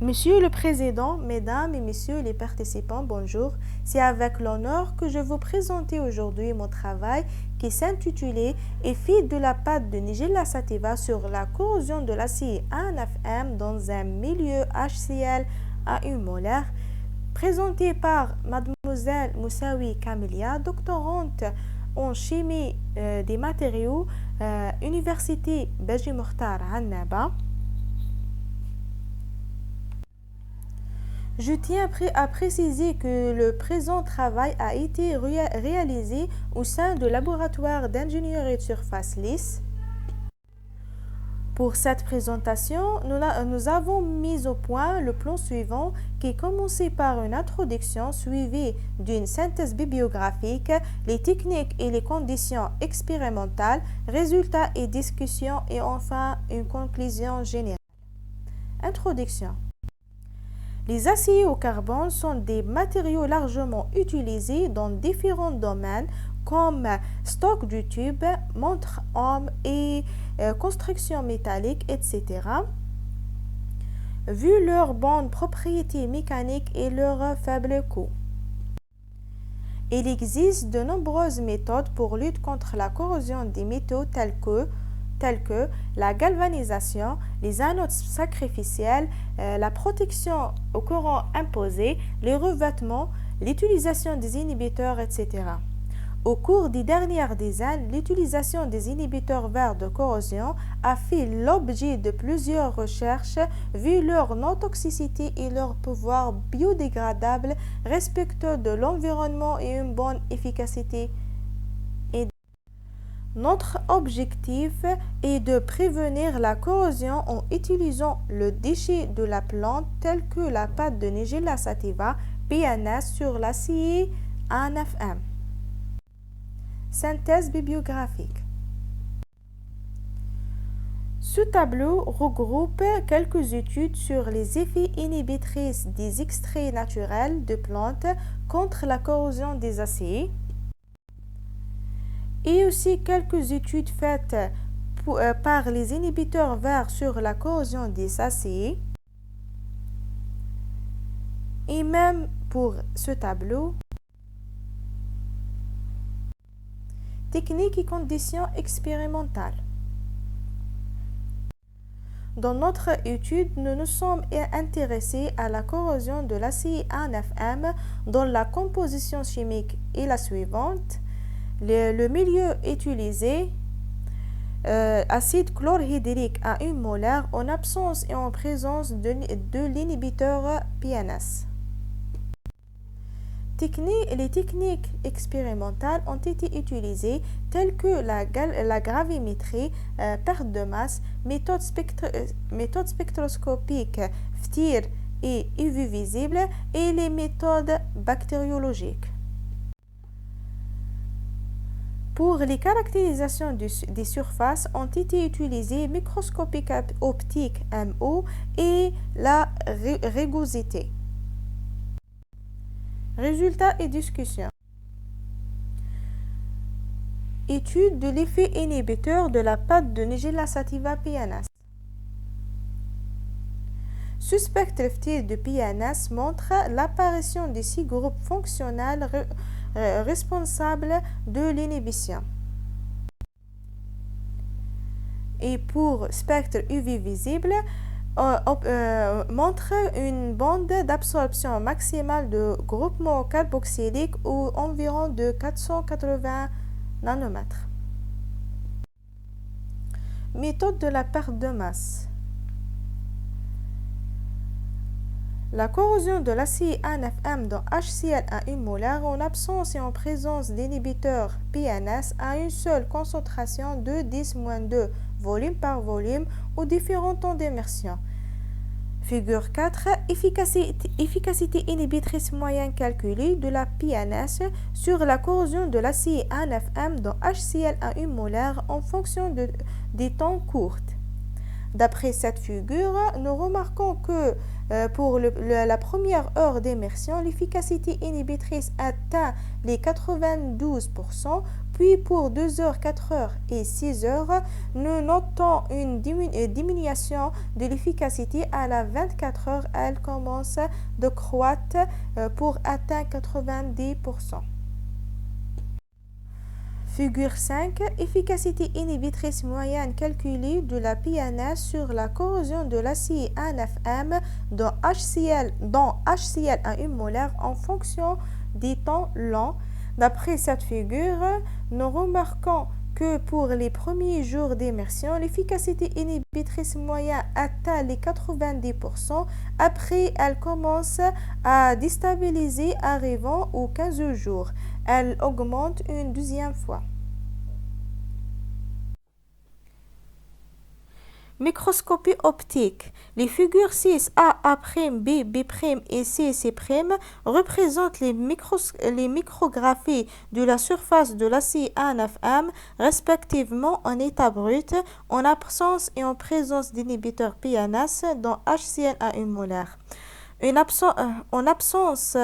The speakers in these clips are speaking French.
Monsieur le Président, Mesdames et Messieurs les participants, bonjour. C'est avec l'honneur que je vous présente aujourd'hui mon travail qui s'intitule « Effet de la pâte de Nigella sativa sur la corrosion de l'acier ANFM dans un milieu HCl à 1 molaire » présenté par Mademoiselle Moussaoui Kamilia, doctorante en chimie des matériaux, Université Beji Mokhtar Annaba. Je tiens à préciser que le présent travail a été réalisé au sein du laboratoire d'ingénierie de surface lisse. Pour cette présentation, nous avons mis au point le plan suivant qui commençait par une introduction suivie d'une synthèse bibliographique, les techniques et les conditions expérimentales, résultats et discussions et enfin une conclusion générale. Introduction. Les aciers au carbone sont des matériaux largement utilisés dans différents domaines comme stock du tube, montre homme et construction métallique, etc. Vu leurs bonnes propriétés mécaniques et leur faible coût. Il existe de nombreuses méthodes pour lutter contre la corrosion des métaux telles que la galvanisation, les anodes sacrificielles, la protection au courant imposé, les revêtements, l'utilisation des inhibiteurs, etc. Au cours des dernières années, l'utilisation des inhibiteurs verts de corrosion a fait l'objet de plusieurs recherches vu leur non-toxicité et leur pouvoir biodégradable, respectueux de l'environnement et une bonne efficacité. Notre objectif est de prévenir la corrosion en utilisant le déchet de la plante tel que la pâte de Nigella sativa PNS sur l'acier ANFM. Synthèse bibliographique. Ce tableau regroupe quelques études sur les effets inhibitrices des extraits naturels de plantes contre la corrosion des aciers et aussi quelques études faites par les inhibiteurs verts sur la corrosion des aciers. Et même pour ce tableau, techniques et conditions expérimentales. Dans notre étude, nous nous sommes intéressés à la corrosion de l'acier ANFM dont la composition chimique est la suivante. Le milieu utilisé, acide chlorhydrique à 1 molaire en absence et en présence de l'inhibiteur PNS. Les techniques expérimentales ont été utilisées telles que la gravimétrie, perte de masse, méthode spectroscopique, FTIR et UV visible et les méthodes bactériologiques. Pour les caractérisations des surfaces ont été utilisées microscopie optique MO et la rugosité. Résultats et discussions. Étude de l'effet inhibiteur de la pâte de Nigella sativa PNS. Ce spectre FTIR de PNS montre l'apparition de 6 groupes fonctionnels responsables de l'inhibition. Et pour spectre UV visible, montre une bande d'absorption maximale de groupement carboxylique ou environ de 480 nanomètres. Méthode de la perte de masse. La corrosion de l'acier ANFM dans HCl à 1 molaire en absence et en présence d'inhibiteurs PNS à une seule concentration de 10-2 volume par volume aux différents temps d'immersion. Figure 4. Efficacité inhibitrice moyenne calculée de la PNS sur la corrosion de l'acier ANFM dans HCl à 1 molaire en fonction des temps courts. D'après cette figure, nous remarquons que pour la première heure d'immersion, l'efficacité inhibitrice atteint les 92%, puis pour 2 heures, 4 heures et 6 heures, nous notons une diminution de l'efficacité. À la 24 heures, elle commence de croître pour atteindre 90%. Figure 5. Efficacité inhibitrice moyenne calculée de la PNS sur la corrosion de l'acier A9M dans HCl à 1 molaire en fonction des temps longs. D'après cette figure, nous remarquons que pour les premiers jours d'immersion, l'efficacité inhibitrice moyenne atteint les 90%. Après, elle commence à déstabiliser arrivant aux 15 jours. Elle augmente une deuxième fois. Microscopie optique. Les figures 6 A, B, B' et C, C' représentent les micrographies de la surface de l'acier A9M, respectivement en état brut, en absence et en présence d'inhibiteurs PNS dans HCl à 1 molaire. En absence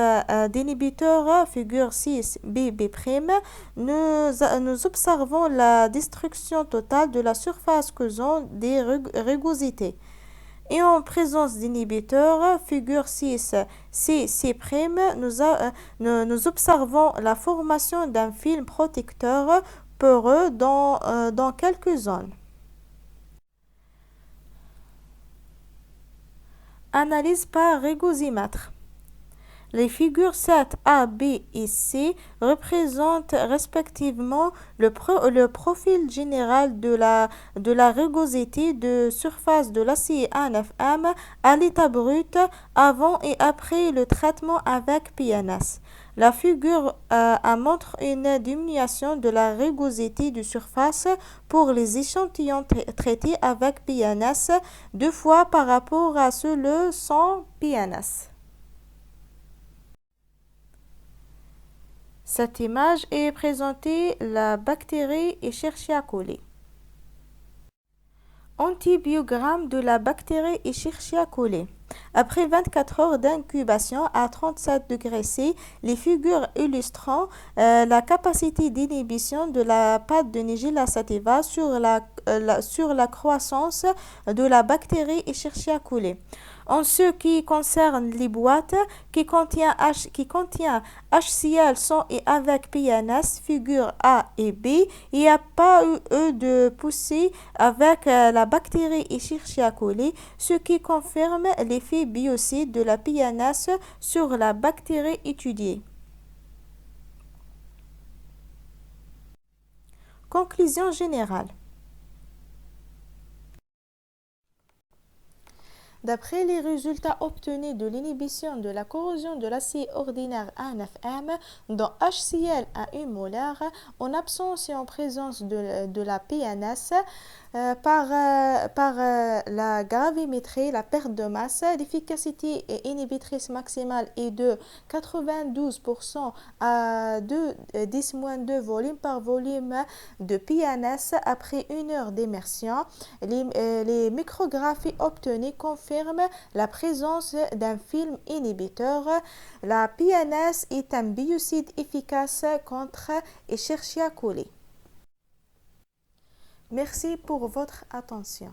d'inhibiteurs, figure 6 B, B', nous observons la destruction totale de la surface causant des rugosités. Et en présence d'inhibiteurs, figure 6 C, C', nous observons la formation d'un film protecteur poreux dans quelques zones. Analyse par rugosimètre. Les figures 7 A, B et C représentent respectivement le profil général de la rugosité de surface de l'acier A9M à l'état brut avant et après le traitement avec PNS. La figure montre une diminution de la rugosité de surface pour les échantillons traités avec PNS 2 fois par rapport à ceux sans PNS. Cette image est présentée la bactérie Escherichia coli. Antibiogramme de la bactérie Escherichia coli. Après 24 heures d'incubation à 37 degrés C, les figures illustrant la capacité d'inhibition de la pâte de Nigella sativa sur la croissance de la bactérie Escherichia coli. En ce qui concerne les boîtes qui contient HCl sans et avec PNS, figure A et B, il n'y a pas eu de poussée avec la bactérie Escherichia coli, ce qui confirme l'effet biocide de la PNS sur la bactérie étudiée. Conclusion générale. D'après les résultats obtenus de l'inhibition de la corrosion de l'acier ordinaire A9M dans HCl à 1 molaire, en absence et en présence de la PNS, par la gravimétrie, la perte de masse, l'efficacité inhibitrice maximale est de 92% à 10-2 volumes par volume de PNS après 1 heure d'immersion. Les micrographies obtenues confirment la présence d'un film inhibiteur. La PNS est un biocide efficace contre Escherichia coli. Merci pour votre attention.